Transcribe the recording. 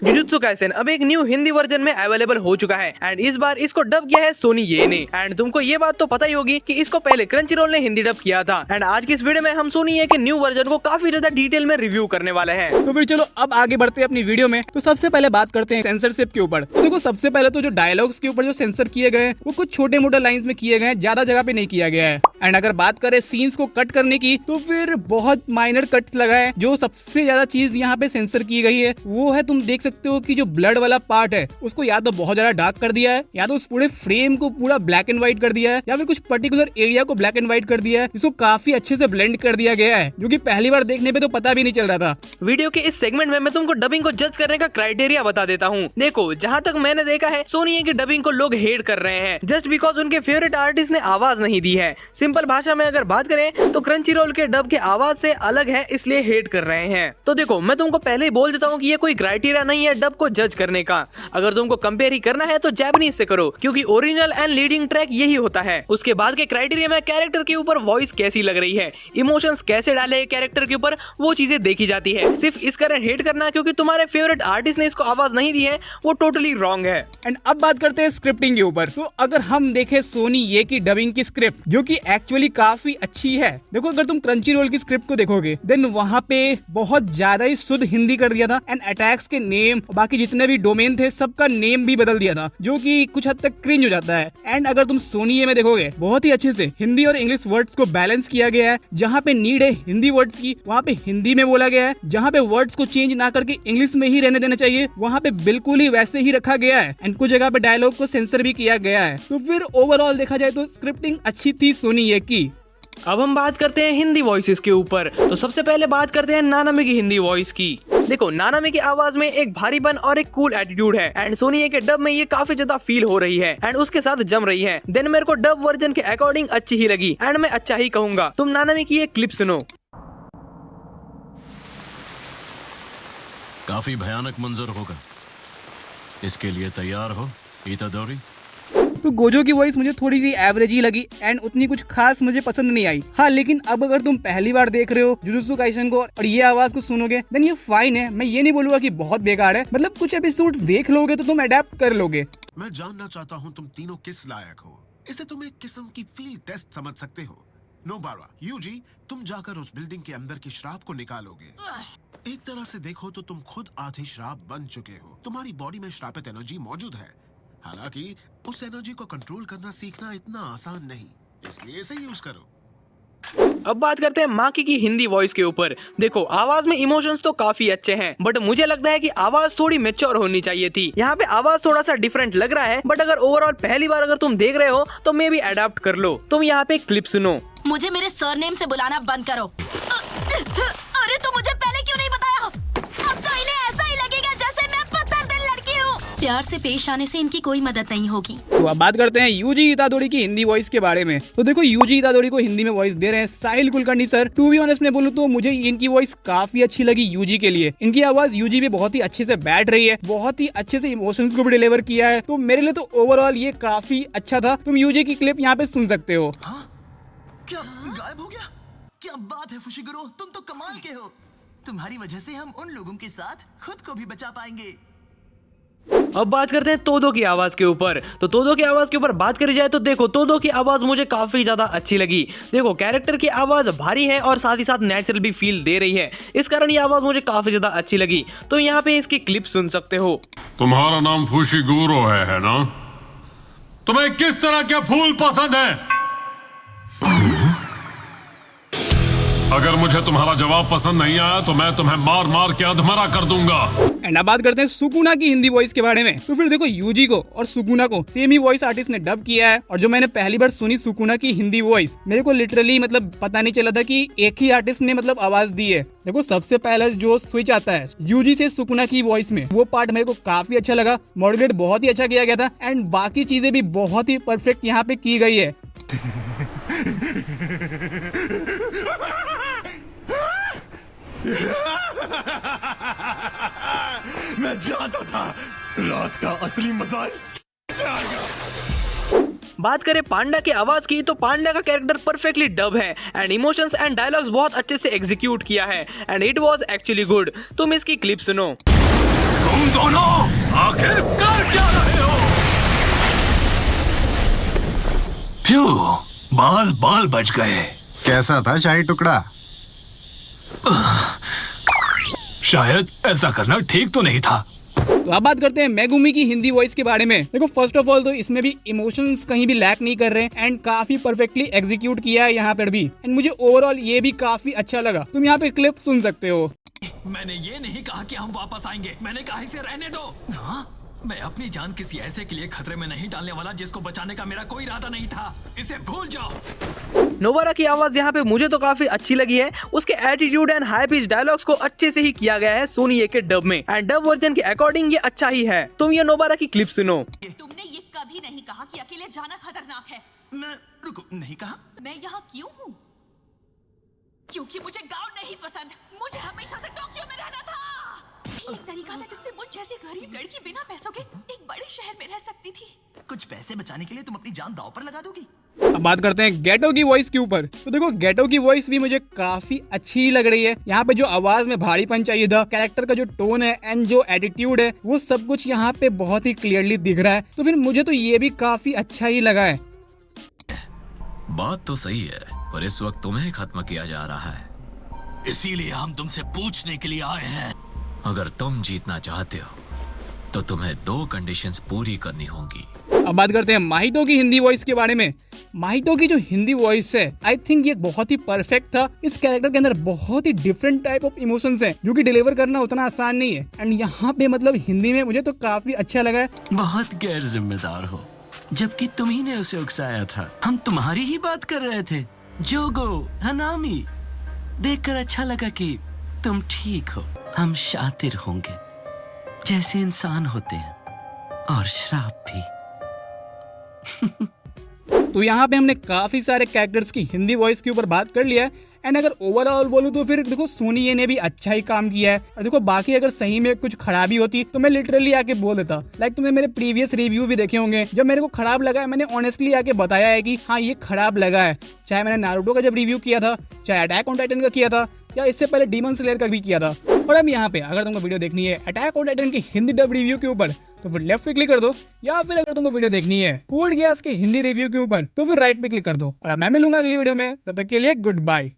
Jujutsu Kaisen अब एक new Hindi version में अवेलेबल हो चुका है एंड इस बार इसको डब किया है सोनी ये ने। एंड तुमको ये बात तो पता ही होगी कि इसको पहले क्रंचीरोल ने हिंदी डब किया था। एंड आज की इस वीडियो में हम सोनी ये के न्यू वर्जन को काफी ज्यादा डिटेल में रिव्यू करने वाले हैं। तो फिर चलो अब आगे बढ़ते हैं अपनी वीडियो में। तो सबसे पहले बात करते हैं सेंसरशिप के ऊपर। तो देखो सबसे पहले तो जो डायलॉग्स के ऊपर जो सेंसर किए गए हैं वो कुछ छोटे मोटे लाइंस में किए गए हैं, ज्यादा जगह पे नहीं किया गया है। एंड अगर बात करें सीन्स को कट करने की तो फिर बहुत माइनर कट लगा है। जो सबसे ज्यादा चीज यहाँ पे सेंसर की गई है वो है, तुम देख सकते हो कि जो ब्लड वाला पार्ट है उसको या तो बहुत ज्यादा डार्क कर दिया है, या तो उस पूरे फ्रेम को पूरा ब्लैक एंड व्हाइट कर दिया है, या फिर कुछ पर्टिकुलर एरिया को ब्लैक एंड व्हाइट कर दिया है। इसको काफी अच्छे से ब्लेंड कर दिया गया है, जो कि पहली बार देखने पे तो पता भी नहीं चल रहा था। वीडियो के इस सेगमेंट में मैं तुमको डबिंग को जज करने का क्राइटेरिया बता देता हूँ। देखो जहाँ तक मैंने देखा है सोनी की डबिंग को लोग हेट कर रहे हैं जस्ट बिकॉज उनके फेवरेट आर्टिस्ट ने आवाज नहीं दी है। सिंपल भाषा में अगर बात करें तो क्रंचीरोल के डब के आवाज से अलग है, इसलिए हेट कर रहे हैं। तो देखो मैं तुमको पहले ही बोल देता हूँ कि ये कोई क्राइटेरिया नहीं है डब को जज करने का। अगर तुमको कंपेयर ही करना है तो जापानीज से करो, क्योंकि ओरिजिनल एंड लीडिंग ट्रैक यही होता है। उसके बाद के क्राइटेरिया में कैरेक्टर के ऊपर वॉइस कैसी लग रही है, इमोशंस कैसे डाले कैरेक्टर के ऊपर, वो चीजें देखी जाती है। सिर्फ इस कारण हेट करना क्योंकि तुम्हारे फेवरेट आर्टिस्ट ने इसको आवाज नहीं दी है वो टोटली रॉन्ग है। एंड अब बात करते हैं स्क्रिप्टिंग के ऊपर। तो अगर हम देखें सोनी ये की डबिंग की स्क्रिप्ट जो कि एक्चुअली काफी अच्छी है। देखो अगर तुम क्रंचीरोल की स्क्रिप्ट को देखोगे देन वहाँ पे बहुत ज्यादा ही शुद्ध हिंदी कर दिया था। एंड अटैक्स के नेम बाकी जितने भी डोमेन थे सबका नेम भी बदल दिया था, जो कि कुछ हद तक क्रिंज हो जाता है। एंड अगर तुम सोनी ये में देखोगे बहुत ही अच्छे से हिंदी और इंग्लिश वर्ड्स को बैलेंस किया गया है। जहाँ पे नीड है हिंदी वर्ड्स की वहाँ पे हिंदी में बोला गया है, जहाँ पे वर्ड्स को चेंज ना करके इंग्लिश में ही रहने देना चाहिए वहाँ पे बिल्कुल ही वैसे ही रखा गया है। एंड कुछ जगह पे डायलॉग को सेंसर भी किया गया है। तो फिर ओवरऑल देखा जाए तो स्क्रिप्टिंग अच्छी थी सोनी ये की। अब हम बात करते हैं हिंदी वॉइसेस के ऊपर। तो सबसे पहले बात करते हैं नानामी की हिंदी वॉइस की। देखो नानामी की आवाज में एक भारीपन और एक कूल एटीट्यूड है एंड सोनी के डब में ये काफी ज्यादा फील हो रही है एंड उसके साथ जम रही है। देन मेरे को डब वर्जन के अकॉर्डिंग अच्छी ही लगी एंड मैं अच्छा ही कहूंगा। तुम नानामी की एक क्लिप सुनो। काफी भयानक मंजर होगा, इसके लिए तैयार हो इतादोरी। तो गोजो की वॉइस मुझे थोड़ी सी एवरेज ही लगी एंड उतनी कुछ खास मुझे पसंद नहीं आई। हाँ लेकिन अब अगर तुम पहली बार देख रहे हो जुजुत्सु काइसेन को और ये आवाज को सुनोगे देन ये फाइन है। मैं ये नहीं बोलूंगा कि बहुत बेकार है, मतलब कुछ एपिसोड्स देख लोगे तो तुम अडेप्ट कर लोगे। मैं जानना चाहता हूँ तुम तीनों किस लायक हो। इसे तुम एक किस्म की फील्ड टेस्ट समझ सकते हो। नोबारा, यूजी, तुम जाकर उस बिल्डिंग के अंदर की श्राप को निकालोगे। एक तरह से देखो तो तुम खुद आधी श्राप बन चुके हो। तुम्हारी बॉडी में श्रापित एनर्जी मौजूद है, हालांकि उस एनर्जी को कंट्रोल करना सीखना इतना आसान नहीं, इसलिए इसे यूज करो। अब बात करते हैं माकी की हिंदी वॉइस के ऊपर। देखो आवाज में इमोशंस तो काफी अच्छे हैं बट मुझे लगता है कि आवाज थोड़ी मैच्योर होनी चाहिए थी। यहाँ पे आवाज थोड़ा सा डिफरेंट लग रहा है बट अगर ओवरऑल पहली बार अगर तुम देख रहे हो तो मे भी अडॉप्ट कर लो। तुम यहाँ पे क्लिप सुनो। मुझे मेरे सरनेम से बुलाना बंद करो। अरे तो मुझे पहले क्यों नहीं बताया? अब तो इन्हें ऐसा ही लगेगा जैसे मैं पत्थर दिल लड़की हूँ। प्यार से पेश आने से इनकी कोई मदद नहीं होगी। तो अब बात करते हैं यूजी इतादोरी की हिंदी वॉइस के बारे में। तो देखो यूजी इतादोरी को हिंदी में वॉइस दे रहे हैं Sahil Kulkarni sir. To be honest में बोलूं तो मुझे इनकी वॉइस काफी अच्छी लगी यूजी के लिए। इनकी आवाज यूजी पे बहुत ही अच्छे से बैठ रही है, बहुत ही अच्छे से इमोशंस को भी डिलीवर किया है। तो मेरे लिए तो ओवरऑल ये काफी अच्छा था। तुम यूजी की क्लिप यहाँ पे सुन सकते हो। क्या गायब हो गया? क्या बात है फुशिगुरो, तुम तो कमाल के हो। तुम्हारी वजह से हम उन लोगों के साथ खुद को भी बचा पाएंगे। अब बात करते हैं तोदो की आवाज के ऊपर। तो तोदो की आवाज के ऊपर बात करी जाए तो देखो तोदो की आवाज मुझे काफी ज्यादा अच्छी लगी। देखो कैरेक्टर की आवाज भारी है और साथ ही साथ नेचुरल भी फील दे रही है, इस कारण ये आवाज मुझे काफी ज्यादा अच्छी लगी। तो यहाँ पे इसकी क्लिप सुन सकते हो। तुम्हारा नाम फुशिगुरो है ना? तुम्हें किस तरह के फूल पसंद है? अगर मुझे तुम्हारा जवाब पसंद नहीं आया तो मैं तुम्हें मार मार के अधमरा कर दूंगा। एंड अब बात करते हैं सुकुना की हिंदी वॉइस के बारे में। तो फिर देखो यूजी को और सुकुना को सेम ही वॉइस आर्टिस्ट ने डब किया है। और जो मैंने पहली बार सुनी सुकुना की हिंदी वॉइस, मेरे को लिटरली मतलब पता नहीं चला था कि एक ही आर्टिस्ट ने मतलब आवाज दी है। देखो सबसे पहले जो स्विच आता है यूजी से सुकुना की वॉइस में, वो पार्ट मेरे को काफी अच्छा लगा। मॉड्यूलेट बहुत ही अच्छा किया गया था एंड बाकी चीजें भी बहुत ही परफेक्ट यहाँ पे की गई है। मैं जानता था रात का असली मजा इससे आएगा। बात करें पांडा की आवाज की तो पांडा का कैरेक्टर परफेक्टली डब है एंड इमोशंस एंड डायलॉग्स बहुत अच्छे से एग्जीक्यूट किया है and it was actually good. तुम इसकी क्लिप सुनो। तुम दोनों फ्यू, बाल बाल बच गए। कैसा था शाही टुकड़ा? शायद ऐसा करना ठीक तो नहीं था। तो अब बात करते हैं मेगुमी की हिंदी वॉइस के बारे में। देखो फर्स्ट ऑफ ऑल तो इसमें भी इमोशंस कहीं भी लैक नहीं कर रहे हैं एंड काफी परफेक्टली एग्जीक्यूट किया है यहाँ पर भी। एंड मुझे ओवरऑल ये भी काफी अच्छा लगा। तुम यहाँ पे क्लिप सुन सकते हो। मैंने ये नहीं कहा कि हम वापस आएंगे, मैंने कहा इसे रहने दो। मैं अपनी जान किसी ऐसे के लिए खतरे में नहीं डालने वाला जिसको बचाने का मेरा कोई इरादा नहीं था। इसे भूल जाओ। नोबारा की आवाज यहाँ पे मुझे तो काफी अच्छी लगी है। उसके attitude and high pitch dialogues को अच्छे से ही किया गया है सोनी ये के डब में एंड डब वर्जन के अकॉर्डिंग ये अच्छा ही है। तुम ये नोबारा की क्लिप सुनो। तुमने ये कभी नहीं कहा कि अकेले जाना खतरनाक है। मैं रुको, नहीं कहा। मैं यहाँ क्यों हूँ? क्योंकि मुझे गाँव नहीं पसंद। मुझे हमेशा से टोक्यो में रहना था। एक तरीका था जिससे मुझ जैसी गरीब लड़की बिना पैसों के एक बड़े शहर में रह सकती थी। कुछ पैसे बचाने के लिए तुम अपनी जान दांव पर लगा दोगी? अब बात करते हैं गेटो की वॉइस के ऊपर। तो देखो गेटो की वॉइस भी मुझे काफी अच्छी लग रही है। यहाँ पे जो आवाज में भारीपन चाहिए था, कैरेक्टर का जो टोन है एंड जो एटीट्यूड है, वो सब कुछ यहाँ पे बहुत ही क्लियरली दिख रहा है। तो फिर मुझे तो ये भी काफी अच्छा ही लगा है। बात तो सही है, पर इस वक्त तुम्हें खत्म किया जा रहा है। इसीलिए हम तुमसे पूछने के लिए आए हैं। अगर तुम जीतना चाहते हो तो तुम्हें 2 कंडीशंस पूरी करनी होंगी। अब बात करते हैं माहितो की हिंदी वॉइस के बारे में। माहितो की जो हिंदी वॉइस है, आई थिंक ये बहुत ही परफेक्ट था। इस कैरेक्टर के अंदर बहुत ही डिफरेंट टाइप ऑफ इमोशंस हैं, जो कि डिलीवर करना उतना आसान नहीं है। एंड यहाँ पे मतलब हिंदी में मुझे तो काफी अच्छा लगा है। बहुत गैर जिम्मेदार हो, जबकि तुम ही ने उसे उकसाया था। हम तुम्हारी ही बात कर रहे थे। जोगो, हनामी, देखकर अच्छा लगा कि तुम ठीक हो। हम शातिर होंगे जैसे इंसान होते हैं, और श्राप भी। तो यहाँ पे हमने काफी सारे कैरेक्टर्स की हिंदी वॉइस के ऊपर बात कर लिया है। एंड अगर ओवरऑल बोलूँ तो फिर देखो सोनी ये ने भी अच्छा ही काम किया है। और देखो बाकी अगर सही में कुछ खराबी होती तो मैं लिटरली आके बोल देता। लाइक तुमने मेरे प्रीवियस रिव्यू भी देखे होंगे, जब मेरे को खराब लगा है मैंने ऑनेस्टली आके बताया है कि हाँ ये खराब लगा है। चाहे मैंने नारुतो का जब रिव्यू किया था, चाहे अटैक ऑन टाइटन का किया था, या इससे पहले डीमन स्लेयर का भी किया था। और अब यहाँ पे अगर तुमको वीडियो देखनी है अटैक ऑन टाइटन की हिंदी डब रिव्यू के ऊपर तो फिर लेफ्ट पे क्लिक कर दो, या फिर अगर तुमको वीडियो देखनी है कोड गियास के हिंदी रिव्यू के ऊपर तो फिर राइट पे क्लिक कर दो। और मैं मिलूंगा अगली वीडियो में, तब तक के लिए गुड बाय।